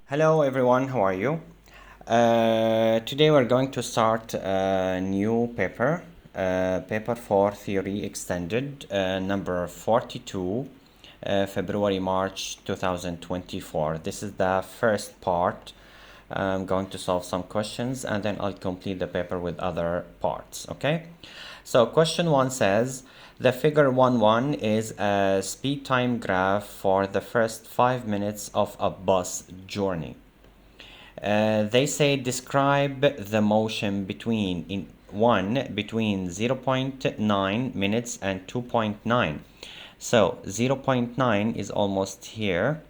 Hello everyone, how are you? Today we're going to start a new paper, paper 4 Theory Extended, number 42, February-March 2024. This is the first part. I'm going to solve some questions and then I'll complete the paper with other parts, okay? So question 1 says, the figure 1.1 is a speed time graph for the first 5 minutes of a bus journey. They say describe the motion between 0.9 minutes and 2.9. So 0.9 is almost here,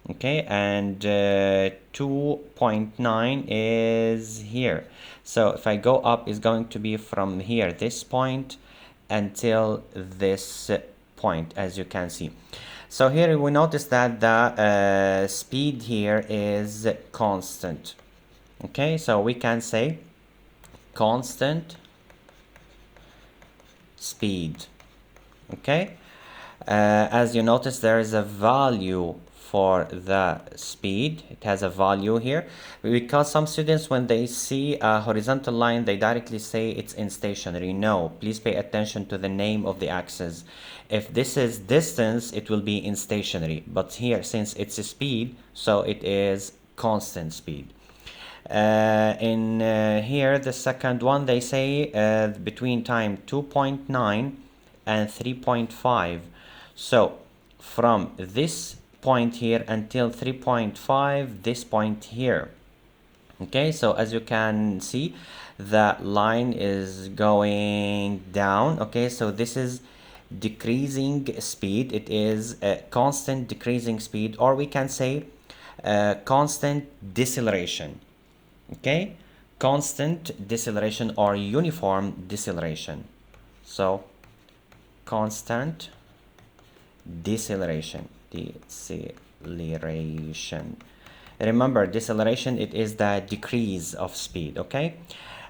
okay, and 2.9 is here. So if I go up, it's going to be from here, this point, until this point, as you can see. So here we notice that the speed here is constant. Okay, so we can say constant speed. Okay, as you notice, there is a value for the speed. It has a value here because some students, when they see a horizontal line, they directly say it's in stationary. No, please pay attention to the name of the axis. If this is distance, it will be in stationary, but here, since it's a speed, so it is constant speed. Here, the second one, they say between time 2.9 and 3.5. So from this point here until 3.5, this point here. Okay, so as you can see, the line is going down. Okay, so this is decreasing speed. It is a constant decreasing speed, or we can say constant deceleration. Okay, constant deceleration or uniform deceleration. So constant deceleration. Remember, deceleration, it is the decrease of speed. Okay,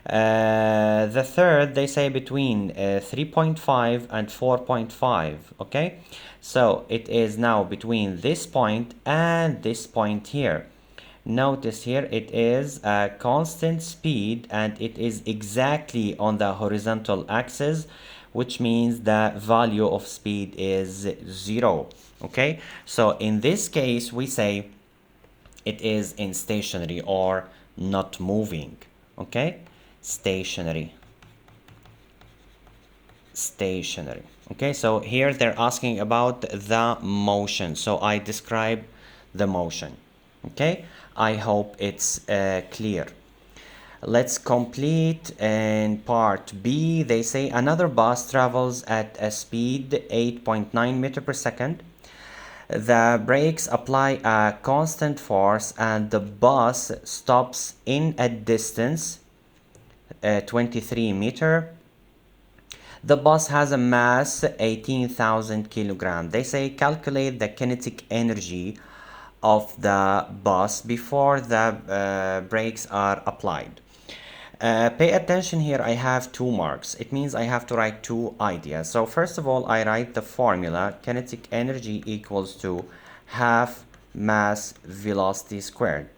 the third, they say between 3.5 and 4.5. Okay, so it is now between this point and this point here. Notice here it is a constant speed and it is exactly on the horizontal axis, which means the value of speed is 0. Okay, so in this case we say it is in stationary or not moving. Okay, stationary. Okay, so here they're asking about the motion, so I describe the motion. Okay, I hope it's clear. Let's complete in part B. They say another bus travels at a speed 8.9 meter per second. The brakes apply a constant force and the bus stops in a distance 23 meter. The bus has a mass 18,000 kilograms. They say calculate the kinetic energy of the bus before the brakes are applied. Pay attention here, I have 2 marks. It means I have to write 2 ideas. So first of all, I write the formula. Kinetic energy equals to half mass velocity squared.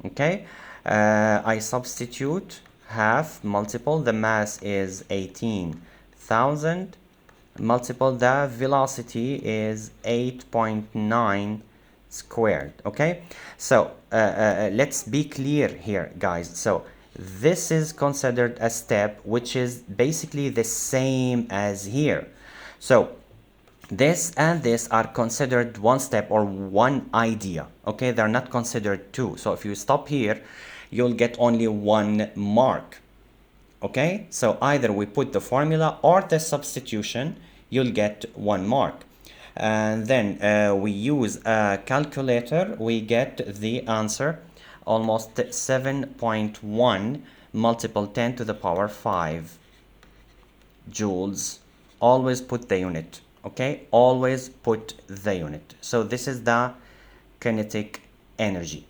Okay, I substitute half multiple, the mass is 18,000, multiple the velocity is 8.9 squared. Okay, so let's be clear here, guys. So this is considered a step which is basically the same as here. So this and this are considered one step or one idea. Okay, they're not considered two. So if you stop here, you'll get only 1 mark. Okay, so either we put the formula or the substitution, you'll get 1 mark. And then we use a calculator, we get the answer almost 7.1 multiple 10 to the power 5 joules. Always put the unit. Okay, always put the unit. So this is the kinetic energy.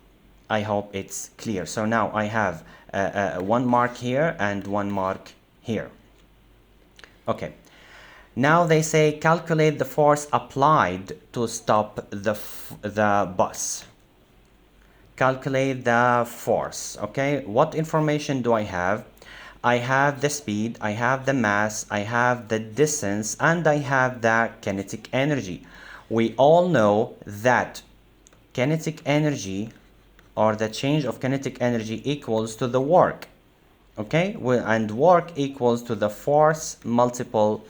I hope it's clear. So now I have 1 mark here and 1 mark here. Okay, now they say calculate the force applied to stop the bus. calculate the force. Okay, what information do I have? I have the speed, I have the mass, I have the distance, and I have the kinetic energy. We all know that kinetic energy, or the change of kinetic energy, equals to the work. Okay, and work equals to the force multiple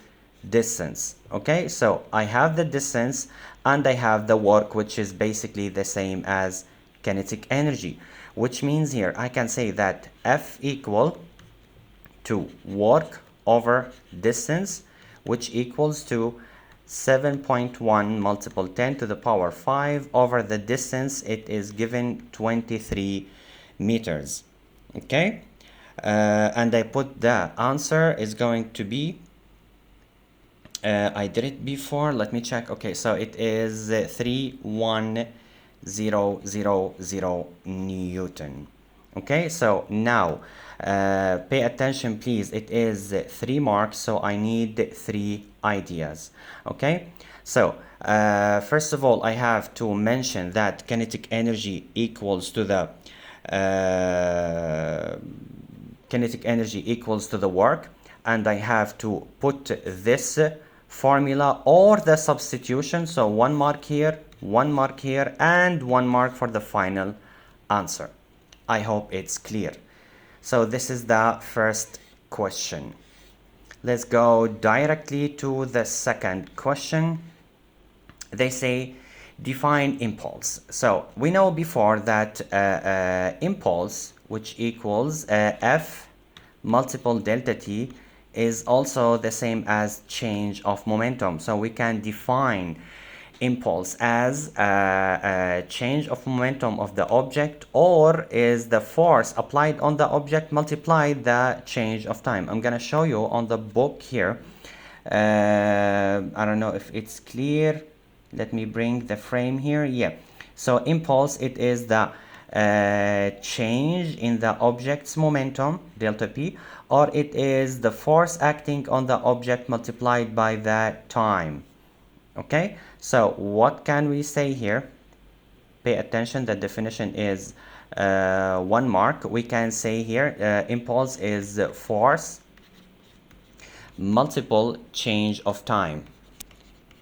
distance. Okay, so I have the distance and I have the work, which is basically the same as kinetic energy, which means here I can say that F equal to work over distance, which equals to 7.1 multiple 10 to the power 5 over the distance. It is given 23 meters. Okay, and I put the answer is going to be, I did it before, let me check. Okay, so it is 31000 Newton. Okay, so now pay attention please, it is 3 marks, so I need 3 ideas. Okay, so first of all I have to mention that kinetic energy equals to the work, and I have to put this formula or the substitution, so 1 mark here, 1 mark here, and 1 mark for the final answer. I hope it's clear. So this is the first question. Let's go directly to the second question. They say define impulse. So we know before that impulse, which equals F multiple delta T, is also the same as change of momentum. So we can define impulse as a change of momentum of the object, or is the force applied on the object multiplied the change of time. I'm gonna show you on the book here. I don't know if it's clear. Let me bring the frame here. Yeah, so impulse, it is the change in the object's momentum, delta P, or it is the force acting on the object multiplied by the time. Okay, so what can we say here? Pay attention, the definition is 1 mark. We can say here impulse is force multiple change of time.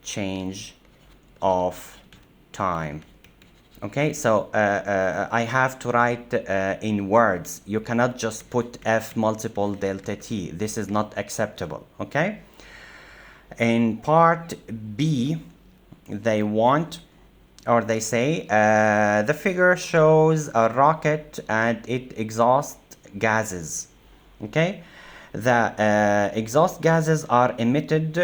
Change of time. Okay, so I have to write in words. You cannot just put F multiple delta T. This is not acceptable. Okay, in part B they want, or they say the figure shows a rocket and it exhausts gases. Okay, the exhaust gases are emitted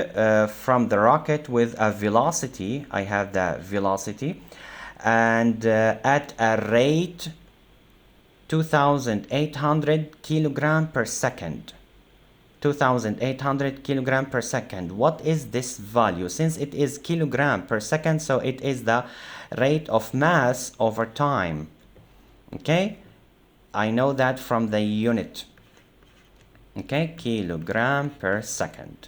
from the rocket with a velocity. I have the velocity, and at a rate 2800 kilogram per second. 2800 kilogram per second. What is this value? Since it is kilogram per second, so it is the rate of mass over time. Okay, I know that from the unit. Okay, kilogram per second.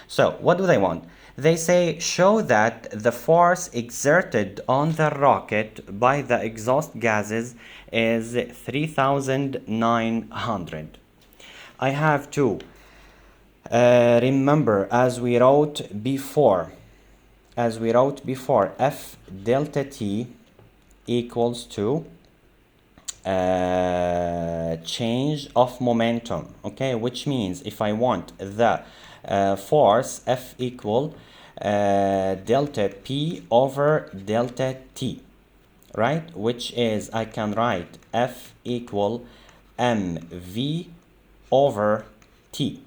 So what do they want? They say show that the force exerted on the rocket by the exhaust gases is 3900. I have to remember, as we wrote before, F delta T equals to change of momentum. Okay, which means if I want the force, F equal delta P over delta T, right? Which is, I can write F equal mv over T.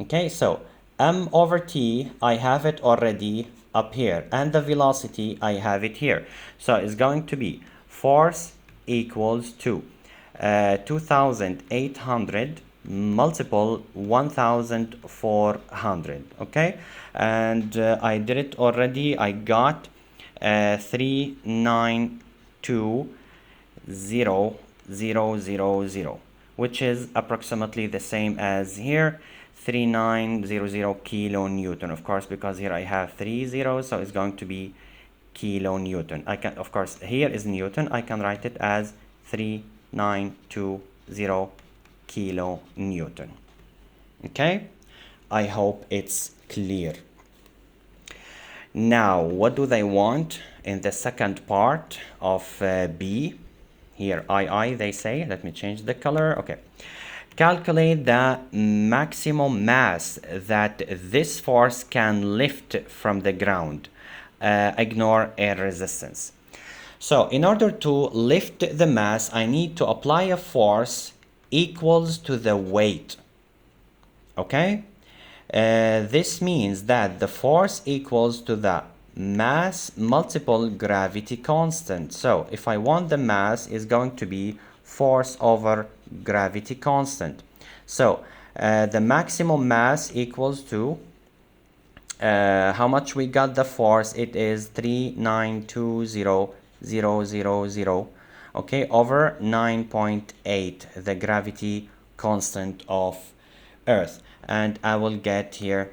Okay, so m over T, I have it already up here, and the velocity, I have it here. So it's going to be force equals to 2800 multiple 1400. Okay, and I did it already. I got 3920000, which is approximately the same as here, 3900 kilonewton. Of course, because here I have 3 zeros, so it's going to be kilonewton. I can, of course, here is Newton. I can write it as 3920 kilonewton. Okay, I hope it's clear. Now, what do they want in the second part of B? Here, II, they say. Let me change the color. Okay. Calculate the maximum mass that this force can lift from the ground. Ignore air resistance. So, in order to lift the mass, I need to apply a force equals to the weight. Okay? This means that the force equals to the mass multiple gravity constant. So if I want the mass, is going to be force over gravity constant. So the maximum mass equals to how much we got the force? It is 3920000, okay, over 9.8, the gravity constant of Earth. And I will get here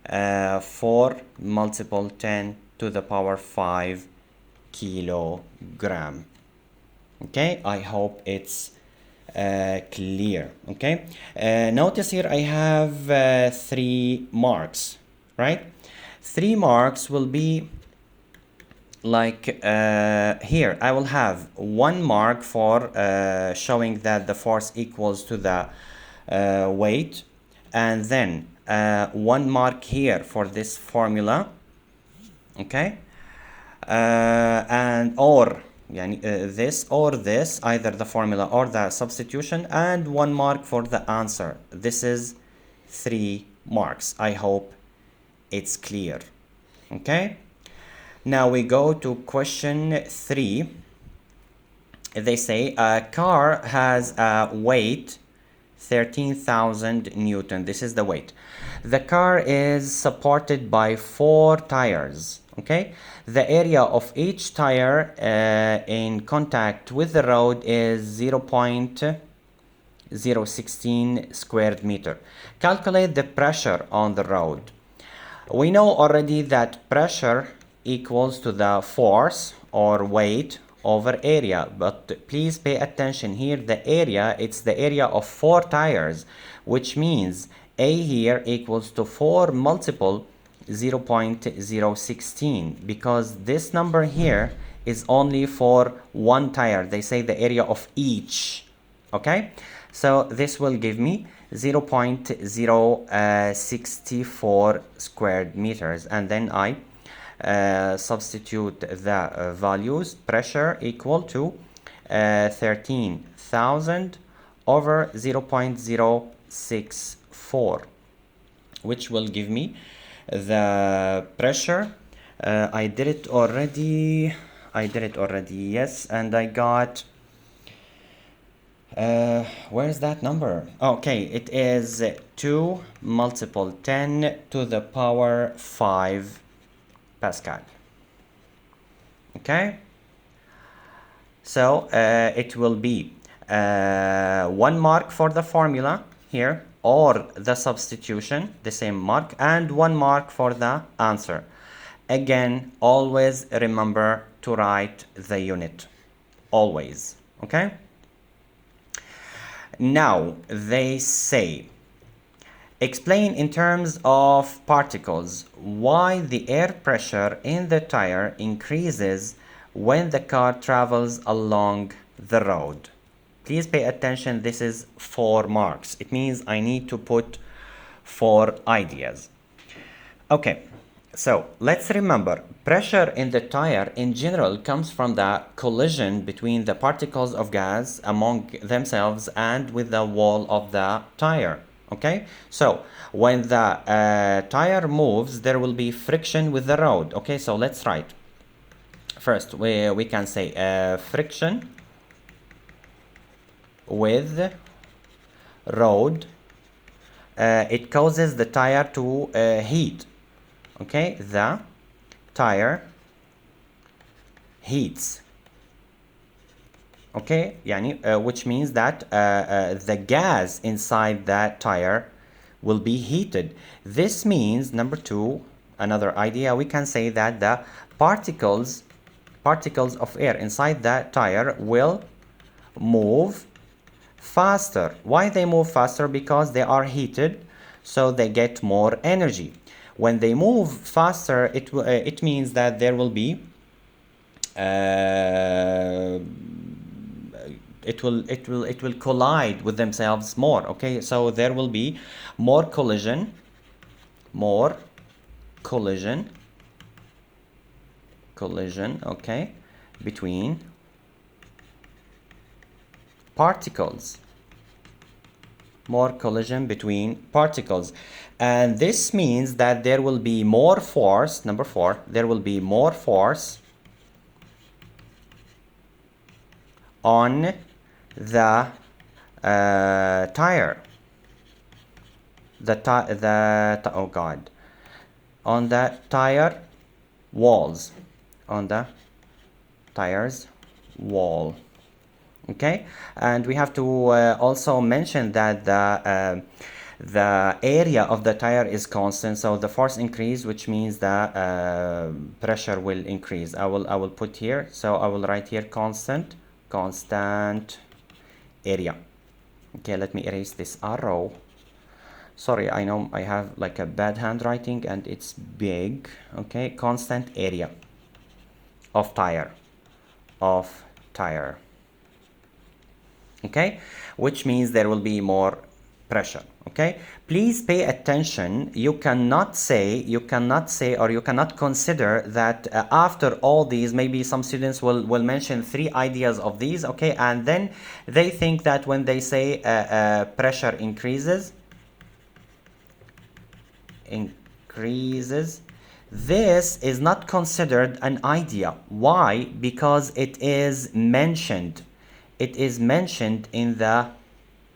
4 multiple 10 to the power 5 kilogram. Okay, I hope it's clear. Okay, notice here I have 3 marks, right? 3 marks will be like here I will have 1 mark for showing that the force equals to the weight, and then 1 mark here for this formula, okay, and or this or this, either the formula or the substitution, and 1 mark for the answer. This is 3 marks. I hope it's clear. Okay, now we go to question 3. They say a car has a weight 13,000 Newton. This is the weight. The car is supported by 4 tires. Okay, the area of each tire in contact with the road is 0.016 square meter. Calculate the pressure on the road. We know already that pressure equals to the force or weight over area, but please pay attention here. The area, it's the area of 4 tires, which means A here equals to 4 multiple 0.016, because this number here is only for 1 tire. They say the area of each. Okay, so this will give me 0.064 square meters, and then I substitute the values. Pressure equal to 13,000 over 0.064, which will give me the pressure. I did it already, yes, and I got where's that number? Okay, it is 2 multiple 10 to the power 5 Pascal. Okay, so it will be 1 mark for the formula here, or the substitution, the same mark, and 1 mark for the answer. Again, always remember to write the unit, always. Okay, now they say, explain in terms of particles why the air pressure in the tire increases when the car travels along the road. Please pay attention, this is 4 marks. It means I need to put 4 ideas. Okay, so let's remember, pressure in the tire in general comes from the collision between the particles of gas among themselves and with the wall of the tire. Okay, so when the tire moves, there will be friction with the road. Okay, so let's write. First, we can say friction with road. It causes the tire to heat. Okay, the tire heats. Okay, which means that the gas inside that tire will be heated. This means, number 2, another idea, we can say that the particles particles of air inside that tire will move faster. Why they move faster? Because they are heated, so they get more energy. When they move faster, it means that there will be it will collide with themselves more. Okay, so there will be more collision, okay, between particles, more collision between particles, and this means that there will be more force. Number 4, there will be more force on the tire, on the tire walls, on the tire's wall. Okay, and we have to also mention that the area of the tire is constant, so the force increase, which means the pressure will increase. I will put here, so I will write here constant area. Okay, let me erase this arrow. Sorry, I know I have like a bad handwriting and it's big. Okay, constant area of tire, okay, which means there will be more pressure. Okay, please pay attention. You cannot say or you cannot consider that after all these, maybe some students will mention 3 ideas of these, okay, and then they think that when they say pressure increases, this is not considered an idea. Why? Because it is mentioned in the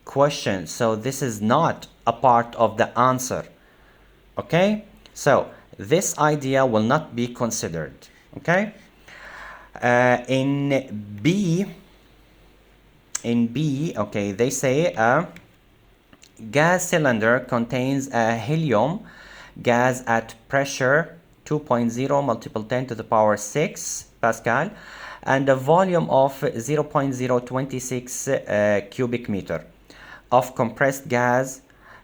question, so this is not a part of the answer. Okay, so this idea will not be considered. Okay, in B, okay, they say a gas cylinder contains a helium gas at pressure 2.0 multiple 10 to the power 6 Pascal and a volume of 0.026 cubic meter of compressed gas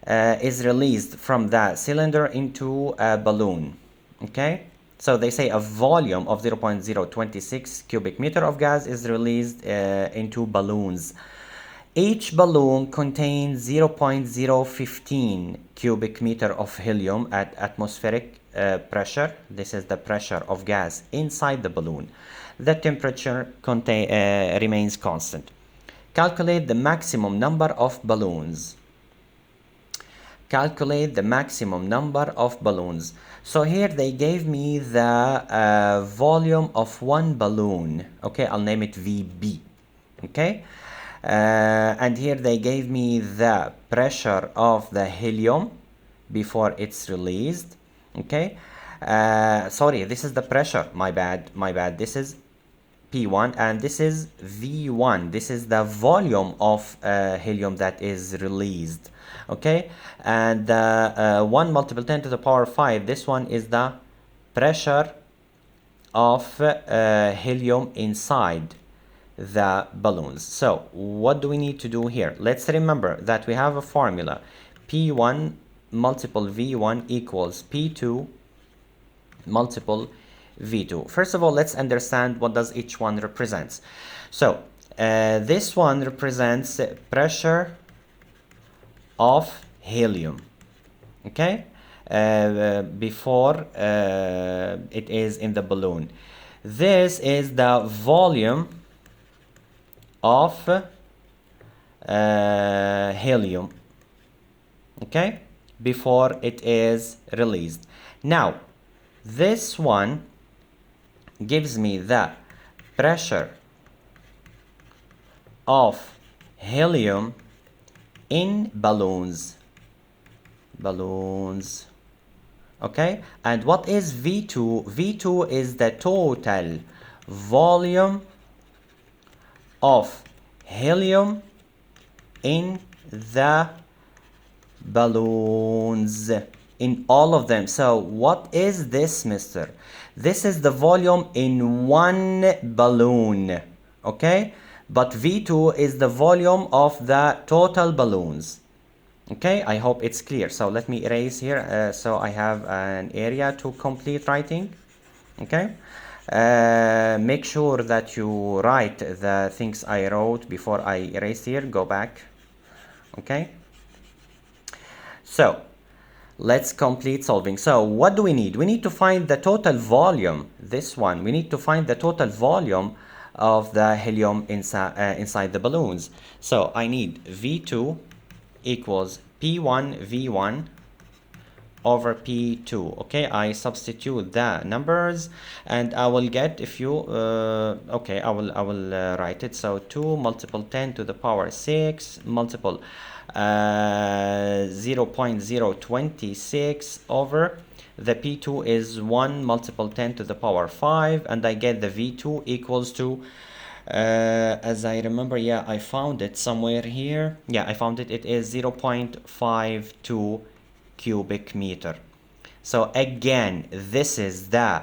is released from the cylinder into a balloon. Okay, so they say a volume of 0.026 cubic meter of gas is released into balloons. Each balloon contains 0.015 cubic meter of helium at atmospheric pressure. This is the pressure of gas inside the balloon. The temperature remains constant. Calculate the maximum number of balloons. Calculate the maximum number of balloons. So here they gave me the volume of one balloon. Okay, I'll name it VB. Okay, and here they gave me the pressure of the helium before it's released. Okay, sorry, this is the pressure. My bad. This is P1 and this is V1. This is the volume of helium that is released. Okay, and 1 multiple 10 to the power 5, this one is the pressure of helium inside the balloons. So what do we need to do here? Let's remember that we have a formula. P1 multiple V1 equals P2 multiple V2. First of all, let's understand what does each one represents. So this one represents pressure of helium, okay, before it is in the balloon. This is the volume of helium, okay, before it is released. Now this one gives me the pressure of helium in balloons, okay. And what is V2? V2 is the total volume of helium in the balloons, in all of them. So what is this, mister? This is the volume in one balloon, okay? But V2 is the volume of the total balloons. Okay, I hope it's clear. So let me erase here. So I have an area to complete writing. Okay, make sure that you write the things I wrote before I erase here. Go back. Okay, so let's complete solving. So what do we need? We need to find the total volume. This one, we need to find the total volume of the helium inside the balloons. So I need V2 equals P1 V1 over P2. Okay, I substitute the numbers and I will get, if you okay, I will write it. So 2 multiple 10 to the power 6 multiple 0.026 over the P2 is 1 multiple 10 to the power 5, and I get the V2 equals to as I remember, yeah, I found it somewhere here. Yeah, I found it. It is 0.52 cubic meter. So again, this is the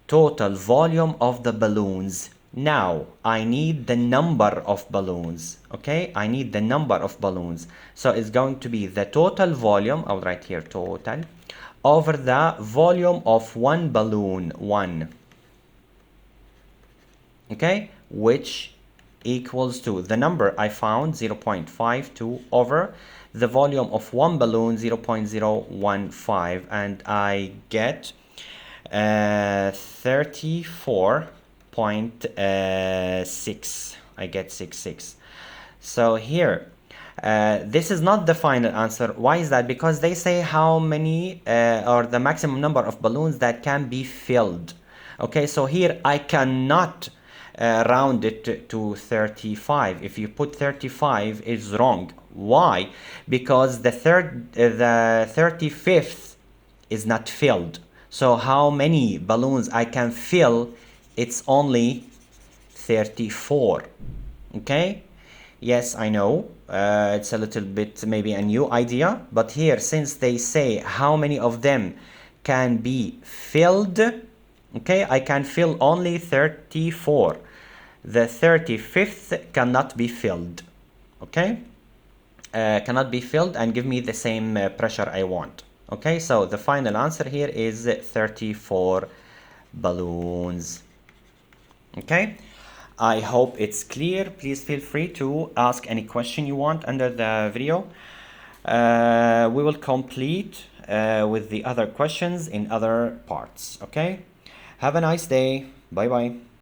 total volume of the balloons. Now I need the number of balloons. Okay, I need the number of balloons. So it's going to be the total volume, I'll write here total, over the volume of one balloon, one. Okay, which equals to the number I found, 0.52, over the volume of one balloon, 0.015, and I get 34.6. I get 66. So here, this is not the final answer. Why is that? Because they say how many or the maximum number of balloons that can be filled. Okay, so here I cannot round it to 35. If you put 35, it's wrong. Why? Because the 35th is not filled. So how many balloons I can fill? It's only 34. Okay, yes, I know it's a little bit maybe a new idea, but here, since they say how many of them can be filled, okay, I can fill only 34. The 35th cannot be filled. Okay, cannot be filled and give me the same pressure I want. Okay, so the final answer here is 34 balloons. Okay, I hope it's clear. Please feel free to ask any question you want under the video. We will complete with the other questions in other parts. Okay, have a nice day. Bye bye.